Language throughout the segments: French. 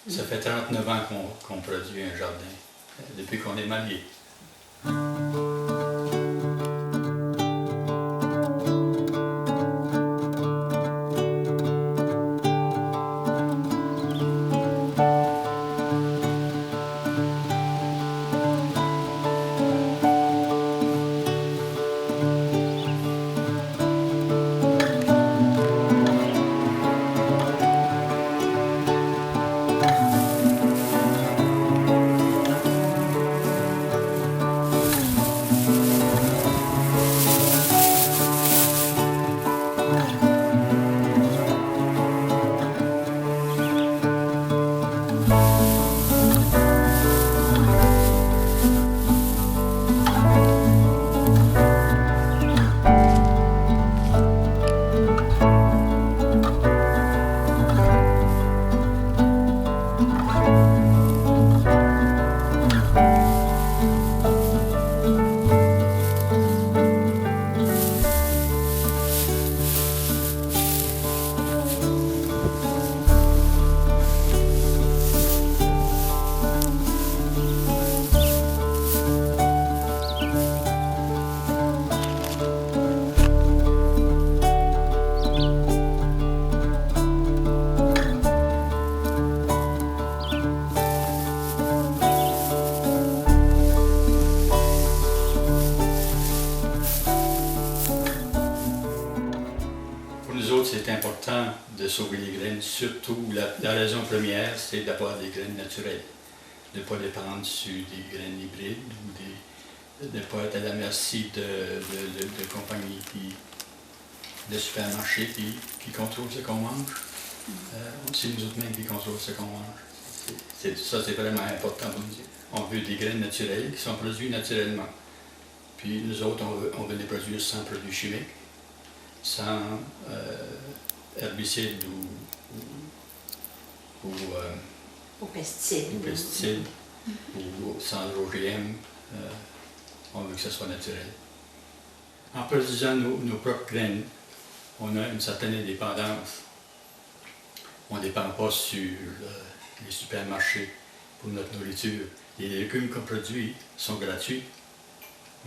Ça fait 39 ans qu'on produit un jardin, depuis qu'on est mariés. C'est important de sauver les graines, surtout la raison première, c'est d'avoir des graines naturelles, de ne pas dépendre sur des graines hybrides ou de ne pas être à la merci de compagnies, de supermarchés qui contrôlent ce qu'on mange. C'est nous autres mêmes qui contrôlent ce qu'on mange. Ça, c'est vraiment important pour nous. On veut des graines naturelles qui sont produites naturellement. Puis nous autres, on veut les produire sans produits chimiques, sans herbicides ou pesticides, ou sans OGM. On veut que ce soit naturel. En produisant nos propres graines, on a une certaine indépendance. On ne dépend pas sur les supermarchés pour notre nourriture. Les légumes qu'on produit sont gratuits.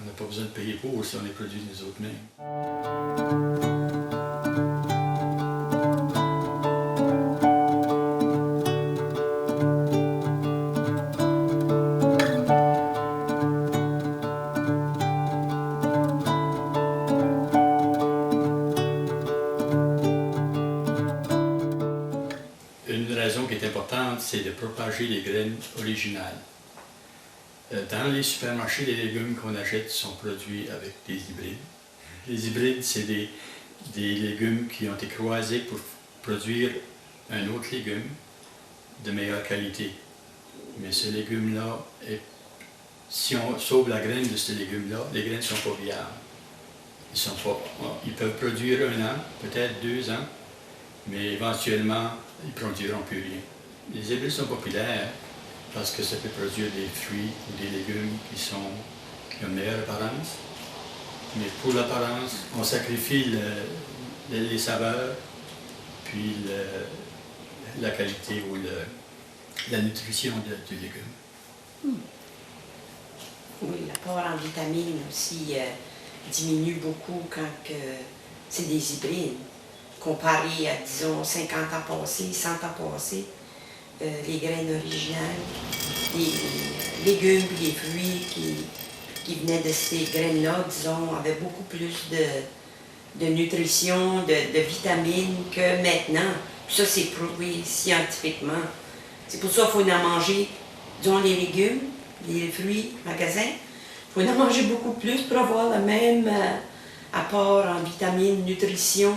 On n'a pas besoin de payer pour si on les produit nous autres mêmes. Une raison qui est importante, c'est de propager les graines originales. Dans les supermarchés, les légumes qu'on achète sont produits avec des hybrides. Les hybrides, c'est des légumes qui ont été croisés pour produire un autre légume de meilleure qualité. Mais ce légume-là, si on sauve la graine de ce légume-là, les graines ne sont pas viables. Ils peuvent produire 1 an, peut-être 2 ans, mais éventuellement, ils ne produiront plus rien. Les hybrides sont populaires parce que ça peut produire des fruits ou des légumes qui ont une meilleure apparence. Mais pour l'apparence, on sacrifie les saveurs, puis la qualité ou la nutrition du légume. Oui, l'apport en vitamines aussi diminue beaucoup quand c'est des hybrides. Comparé à, disons, 50 ans passés, 100 ans passés, les graines originales, les légumes et les fruits qui venaient de ces graines-là, disons, avaient beaucoup plus de nutrition, de vitamines que maintenant. Ça, c'est prouvé scientifiquement. C'est pour ça qu'il faut en manger, disons, les légumes, les fruits, magasins. Il faut en manger beaucoup plus pour avoir le même apport en vitamines, nutrition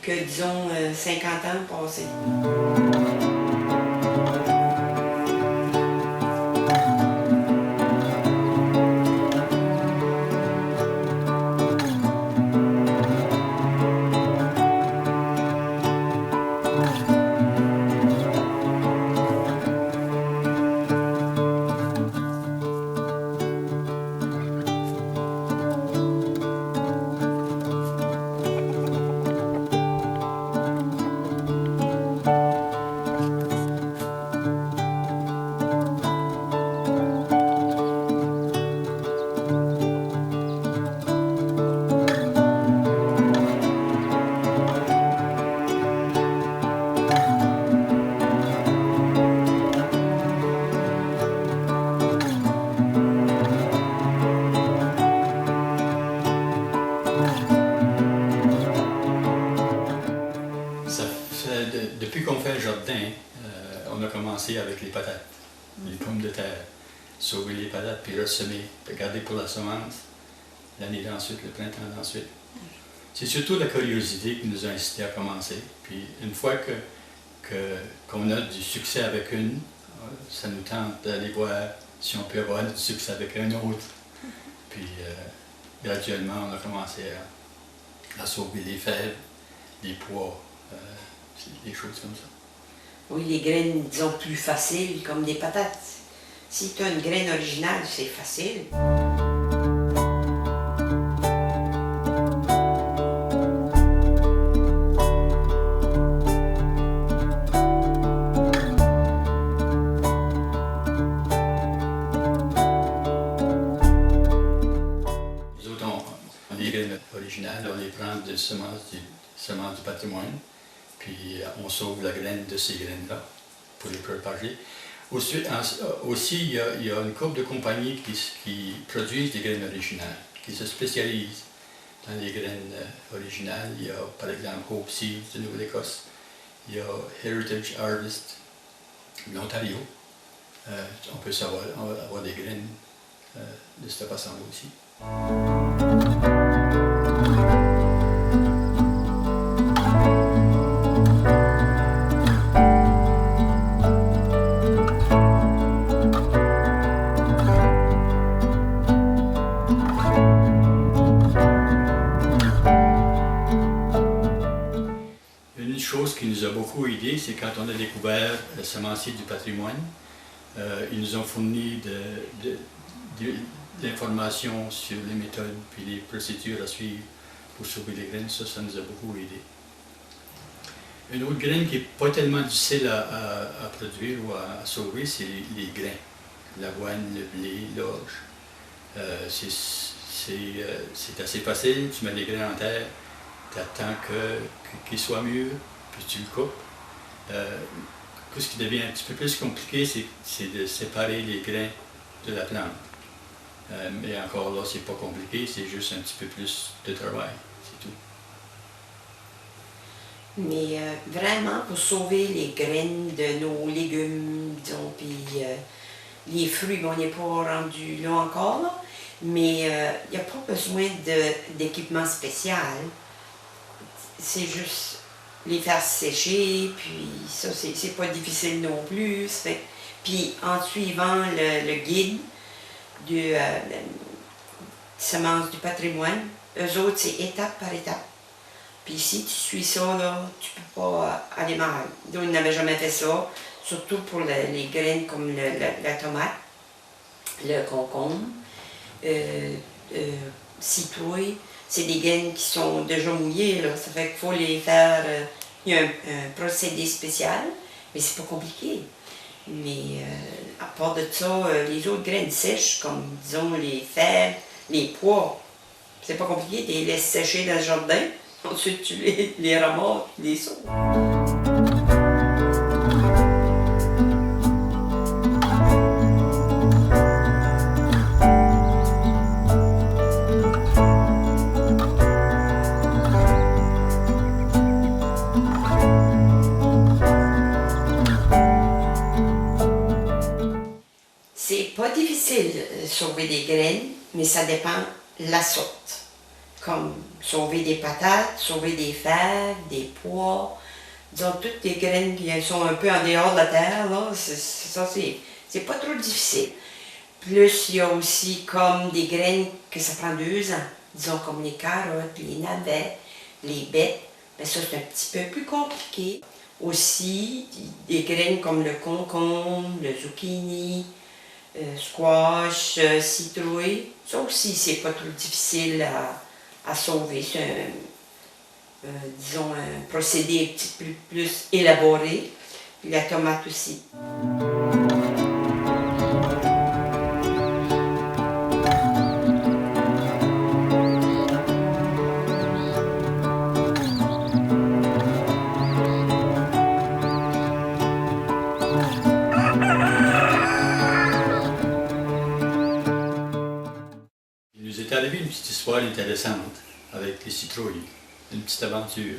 que, disons, 50 ans passés. a commencé avec les patates, les pommes de terre. Sauver les patates, puis ressemer, puis garder pour la semence l'année d'ensuite, le printemps d'ensuite. C'est surtout la curiosité qui nous a incité à commencer. Puis une fois qu'on a du succès avec une, ça nous tente d'aller voir si on peut avoir du succès avec un autre. Puis graduellement, on a commencé à sauver les fèves, les pois, des choses comme ça. Oui, les graines, disons, plus faciles, comme des patates. Si tu as une graine originale, c'est facile. Nous autres, on les graines originales, on les prend de semences du patrimoine, puis on sauve la graine de ces graines-là pour les propager. Aussi, il y a une couple de compagnies qui produisent des graines originales, qui se spécialisent dans les graines originales. Il y a par exemple Hope Seeds de Nouvelle-Écosse, il y a Heritage Harvest de l'Ontario. On peut avoir des graines de cette façon-là aussi. Une chose qui nous a beaucoup aidé, c'est quand on a découvert le semencier du patrimoine. Ils nous ont fourni de l'information sur les méthodes et les procédures à suivre pour sauver les graines. Ça nous a beaucoup aidé. Une autre graine qui n'est pas tellement difficile à produire ou à sauver, c'est les grains. L'avoine, le blé, l'orge. C'est assez facile, tu mets les grains en terre, tu attends qu'ils soient mûrs, puis tu le coupes. Ce qui devient un petit peu plus compliqué, c'est de séparer les grains de la plante. Mais encore là, c'est pas compliqué, c'est juste un petit peu plus de travail, c'est tout. Mais vraiment, pour sauver les graines de nos légumes, disons, puis les fruits, on n'est pas rendu là encore, là, mais il n'y a pas besoin d'équipement spécial. C'est juste les faire sécher, puis ça, c'est pas difficile non plus. Puis en suivant le guide de Semences du patrimoine, eux autres, c'est étape par étape. Puis si tu suis ça, là, tu peux pas aller mal. Nous, ils n'avaient jamais fait ça, surtout pour les graines comme la tomate, le concombre, citrouille. C'est des graines qui sont déjà mouillées, là. Ça fait qu'il faut les faire. Il y a un procédé spécial, mais c'est pas compliqué. Mais à part de ça, les autres graines sèches, comme disons les fèves, les pois, c'est pas compliqué, tu les laisses sécher dans le jardin, ensuite tu les ramasses, tu les sauves. C'est pas difficile de sauver des graines, mais ça dépend de la sorte. Comme sauver des patates, sauver des fèves, des pois, disons toutes les graines qui sont un peu en dehors de la terre, là, c'est pas trop difficile. Plus il y a aussi comme des graines que ça prend 2 ans, disons comme les carottes, les navets, les baies, mais ça c'est un petit peu plus compliqué. Aussi des graines comme le concombre, le zucchini, squash, citrouille, ça aussi c'est pas trop difficile à sauver. C'est disons un procédé un petit peu plus élaboré. Puis la tomate aussi. Il nous est arrivé une petite histoire intéressante avec les citrouilles, une petite aventure.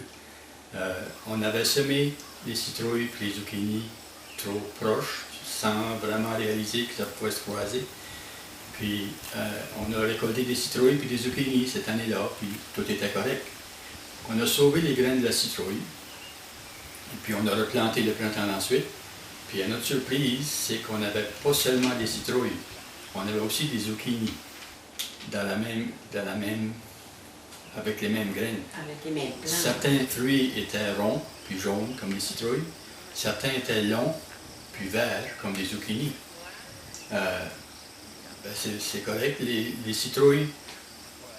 On avait semé les citrouilles puis les zucchinis trop proches, sans vraiment réaliser que ça pouvait se croiser. Puis on a récolté des citrouilles puis des zucchini cette année-là, puis tout était correct. On a sauvé les graines de la citrouille, et puis on a replanté le printemps ensuite. Puis à notre surprise, c'est qu'on n'avait pas seulement des citrouilles, on avait aussi des zucchini avec les mêmes graines. Avec les mêmes plants. Certains fruits étaient ronds, puis jaunes, comme les citrouilles. Certains étaient longs, puis verts, comme les zucchini. C'est correct. Les citrouilles,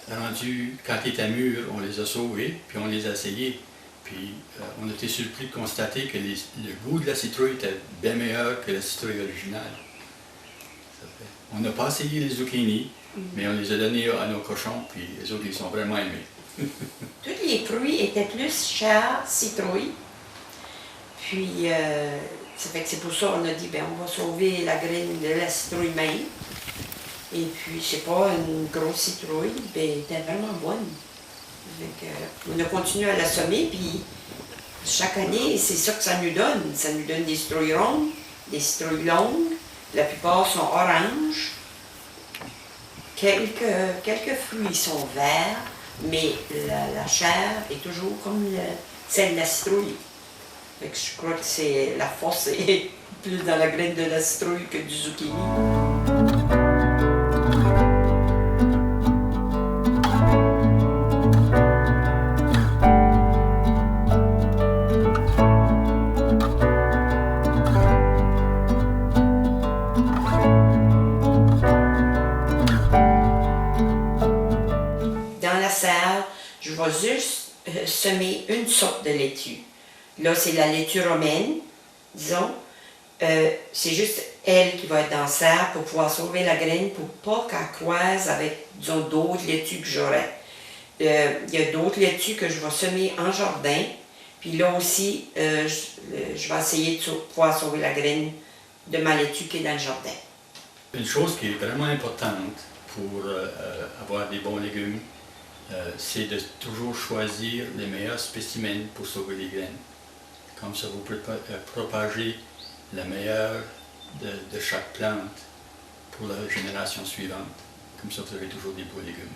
rendues, quand ils étaient mûrs, on les a sauvées, puis on les a essayées. Puis on a été surpris de constater que le goût de la citrouille était bien meilleur que la citrouille originale. On n'a pas essayé les zucchini, mais on les a donnés à nos cochons, puis les autres, ils sont vraiment aimés. Tous les fruits étaient plus chers, citrouilles. Puis, ça fait que c'est pour ça qu'on a dit, ben on va sauver la graine de la citrouille même. Et puis, c'est pas une grosse citrouille, ben elle était vraiment bonne. Donc, on a continué à la semer, puis chaque année, c'est ça que ça nous donne. Ça nous donne des citrouilles rondes, des citrouilles longues. La plupart sont oranges. Quelques fruits sont verts, mais la chair est toujours comme celle de la citrouille. Fait que je crois que c'est la force est plus dans la graine de la citrouille que du zucchini. Je vais juste semer une sorte de laitue. Là, c'est la laitue romaine, disons. C'est juste elle qui va être dans la serre pour pouvoir sauver la graine pour pas qu'elle croise avec, disons, d'autres laitues que j'aurais. Il y a d'autres laitues que je vais semer en jardin. Puis là aussi, je vais essayer de pouvoir sauver la graine de ma laitue qui est dans le jardin. Une chose qui est vraiment importante pour avoir des bons légumes, c'est de toujours choisir les meilleurs spécimens pour sauver les graines. Comme ça, vous pouvez propager la meilleure de chaque plante pour la génération suivante. Comme ça, vous avez toujours des beaux légumes.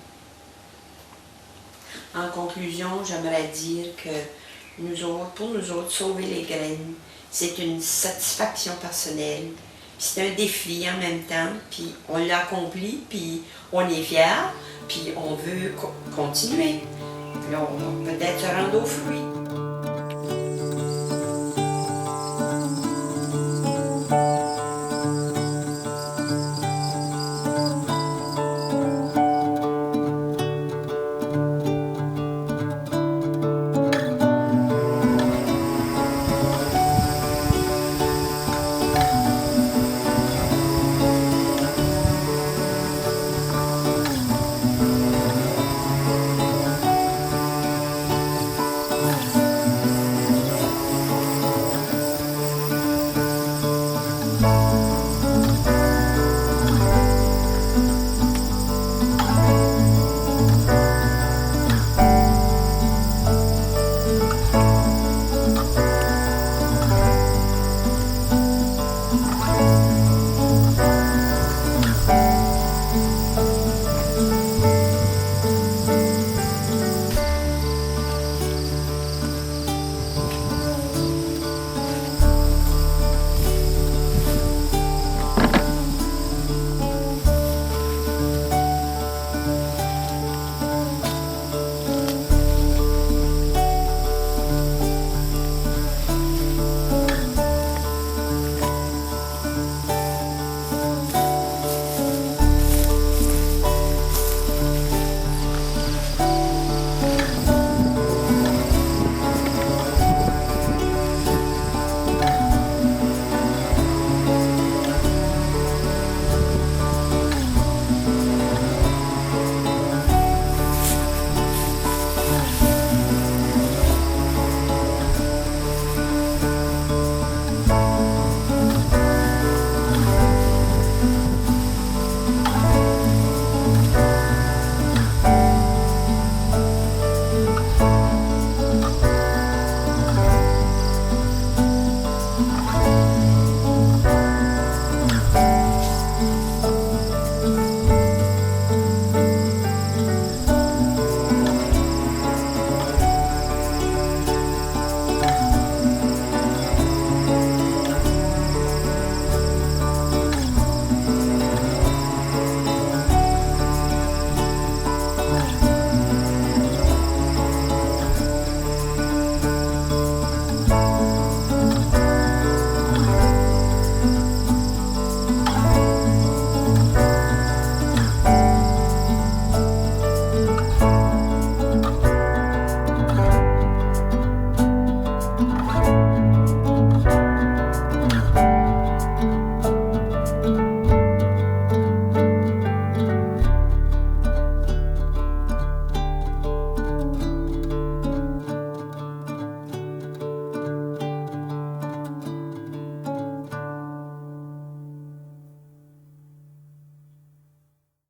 En conclusion, j'aimerais dire que pour nous autres, sauver les graines, c'est une satisfaction personnelle. C'est un défi en même temps, puis on l'a accompli, puis on est fiers, puis on veut continuer. Puis là, on va peut-être se rendre aux fruits.